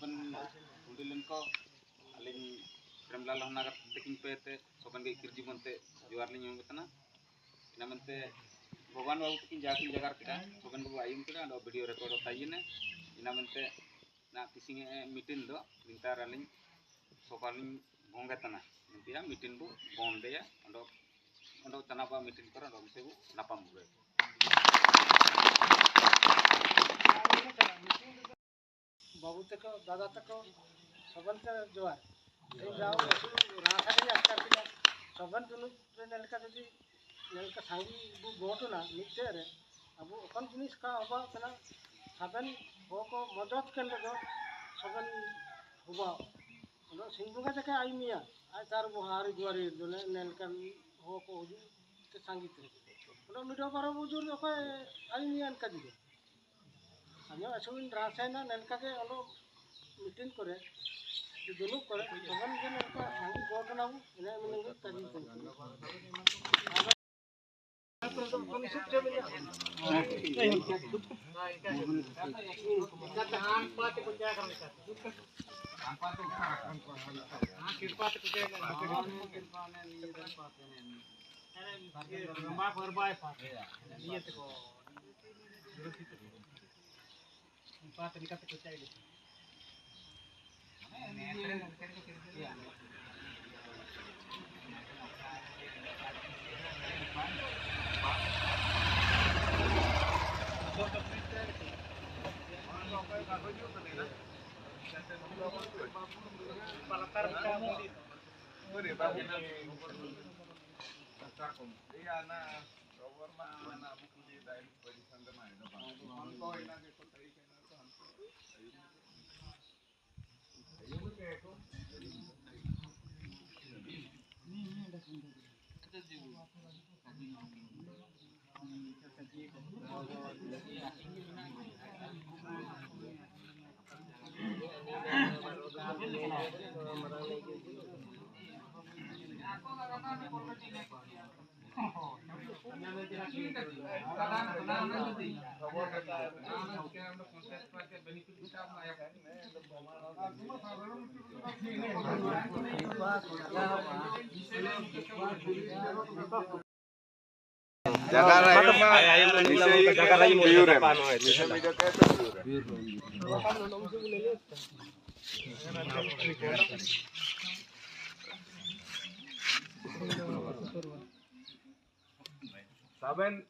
सोबन उड़ीलन को अलिंग प्रेमलाल होनागर तकिन पे सोबन के किरजी बनते जुआर लिंग होंगतना ina mente भगवान बाबू तकिन जाकिन जगार किदा सोबन बाबू आयुम किदा ado वीडियो रिकॉर्ड तायने ina mente na पिसिंग मीटिंग दो लिंतार अलिंग सोकालिंग भोंगतना इंतिया मीटिंग बु बोंदेया ando tanapa मीटिंग पर ando से बु नापाम बुरे बाबू तक दादा तक सबन का जोर ए गांव राखा नहीं अक्का किला सबन दुनु नेलका जदी नेलका सांगी बु गोटना मिते रे अब अपन जिनिस का होबा कना सबन को मदद करले दो सबन होबा नो सिंगुगा तक आई मिया आ तार बुहारी दुआरी दोले नेलका हो को हुजु ते सांगी ते नो मिडो बारो बुजुर को आई मिया का दिले आयो असुन रासायना नेलका के अलो मीटिंग करे दुनु करे सबन के नेलका सांगी गोटना बु ने मिनंग तजी ते Saben